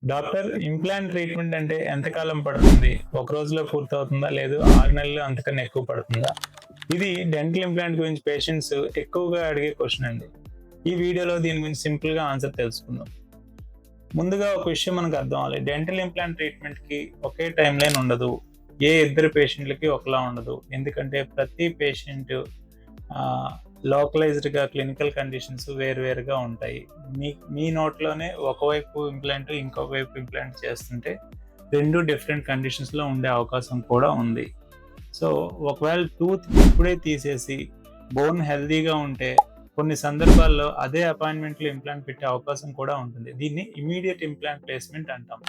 Doctor, implant treatment అంటే ఎంతకాలం పడుతుంది? ఒక రోజులో పూర్తవుతుందా? లేదు 6 నెలలు అంతకన్నా ఎక్కువ పడుతుందా? ఇది డెంటల్ ఇంప్లాంట్ గురించి పేషెంట్స్ ఎక్కువగా అడిగే క్వశ్చన్ అండి. ఈ వీడియోలో దీని గురించి సింపుల్‌గా ఆన్సర్ తెలుసుకుందాం. ముందుగా ఒక విషయం మనకు అర్థం అవ్వాలి. డెంటల్ ఇంప్లాంట్ ట్రీట్మెంట్‌కి ఒకే టైమ్ లైన్ ఉండదు. ఏ ఇద్దరు పేషెంట్‌లకి ఒకలా ఉండదు. ఎందుకంటే ప్రతి పేషెంట్ ఆహ్, లోకలైజ్డ్‌గా క్లినికల్ కండిషన్స్ వేరువేరుగా ఉంటాయి. మీ నోట్లోనే ఒకవైపు ఇంప్లాంట్, ఇంకొక వైపు ఇంప్లాంట్ చేస్తుంటే 2 డిఫరెంట్ కండిషన్స్‌లో ఉండే అవకాశం కూడా ఉంది. సో, ఒకవేళ టూత్ ఇప్పుడే తీసేసి బోన్ హెల్తీగా ఉంటే కొన్ని సందర్భాల్లో అదే అపాయింట్మెంట్‌లో ఇంప్లాంట్ పెట్టే అవకాశం కూడా ఉంటుంది. దీన్ని ఇమ్మీడియేట్ ఇంప్లాంట్ ప్లేస్‌మెంట్ అంటాం.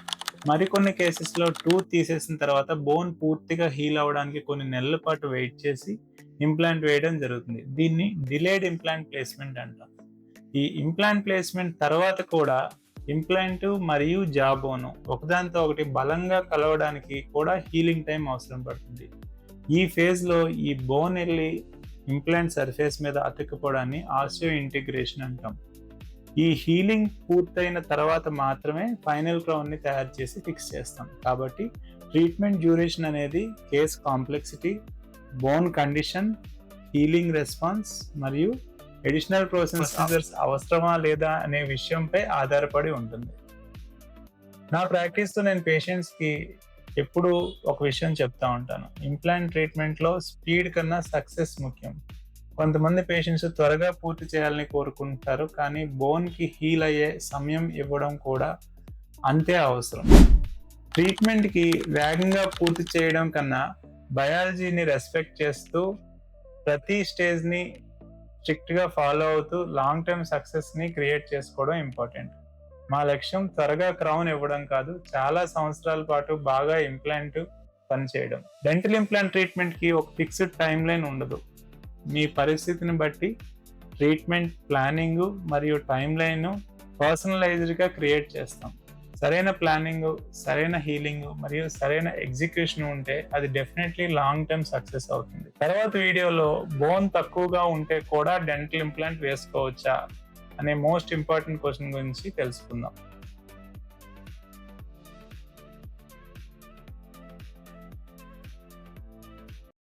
మరికొన్ని కేసెస్‌లో టూత్ తీసేసిన తర్వాత బోన్ పూర్తిగా హీల్ అవ్వడానికి కొన్ని నెలల పాటు వెయిట్ చేసి ఇంప్లాంట్ వేయడం జరుగుతుంది. దీన్ని డిలేడ్ ఇంప్లాంట్ ప్లేస్‌మెంట్ అంటాం. ఈ ఇంప్లాంట్ ప్లేస్‌మెంట్ తర్వాత కూడా ఇంప్లాంట్ మరియు జా బోను ఒకదానితో ఒకటి బలంగా కలవడానికి కూడా హీలింగ్ టైం అవసరం పడుతుంది. ఈ ఫేజ్‌లో ఈ బోన్ ఎళ్లి ఇంప్లాంట్ సర్ఫేస్ మీద అతుక్కుపోవడాన్ని ఆస్టియో ఇంటిగ్రేషన్ అంటాం. ఈ హీలింగ్ పూర్తయిన తర్వాత మాత్రమే ఫైనల్ క్రౌన్ని తయారు చేసి ఫిక్స్ చేస్తాం. కాబట్టి ట్రీట్మెంట్ డ్యూరేషన్ అనేది case complexity, bone condition, healing response మరియు అడిషనల్ ప్రొసీజర్స్ అవసరమా లేదా అనే విషయంపై ఆధారపడి ఉంటుంది. నా ప్రాక్టీస్‌తో నేను పేషెంట్స్‌కి ఎప్పుడూ ఒక విషయం చెప్తా ఉంటాను. ఇంప్లాంట్ ట్రీట్మెంట్‌లో స్పీడ్ కన్నా సక్సెస్ ముఖ్యం. కొంతమంది పేషెంట్స్ త్వరగా పూర్తి చేయాలని కోరుకుంటారు, కానీ బోన్‌కి హీల్ అయ్యే సమయం ఇవ్వడం కూడా అంతే అవసరం. ట్రీట్మెంట్‌కి వేగంగా పూర్తి చేయడం కన్నా బయాలజీని రెస్పెక్ట్ చేస్తూ ప్రతి స్టేజ్‌ని స్ట్రిక్ట్‌గా ఫాలో అవుతూ లాంగ్ టర్మ్ సక్సెస్‌ని క్రియేట్ చేసుకోవడం ఇంపార్టెంట్. మా లక్ష్యం త్వరగా క్రౌన్ ఇవ్వడం కాదు, చాలా సంవత్సరాల పాటు బాగా ఇంప్లాంట్ పనిచేయడం. డెంటల్ ఇంప్లాంట్ ట్రీట్మెంట్‌కి ఒక ఫిక్స్డ్ టైమ్ లైన్ ఉండదు. మీ పరిస్థితిని బట్టి ట్రీట్మెంట్ ప్లానింగ్ మరియు టైమ్ లైన్ పర్సనలైజ్డ్‌గా క్రియేట్ చేస్తాం. సరైన ప్లానింగ్, సరైన హీలింగ్ మరియు సరైన ఎగ్జిక్యూషన్ ఉంటే అది డెఫినెట్లీ లాంగ్ టర్మ్ సక్సెస్ అవుతుంది. తర్వాత వీడియోలో బోన్ తక్కువగా ఉంటే కూడా డెంటల్ ఇంప్లాంట్ వేసుకోవచ్చా అనే మోస్ట్ ఇంపార్టెంట్ క్వశ్చన్ గురించి తెలుసుకుందాం.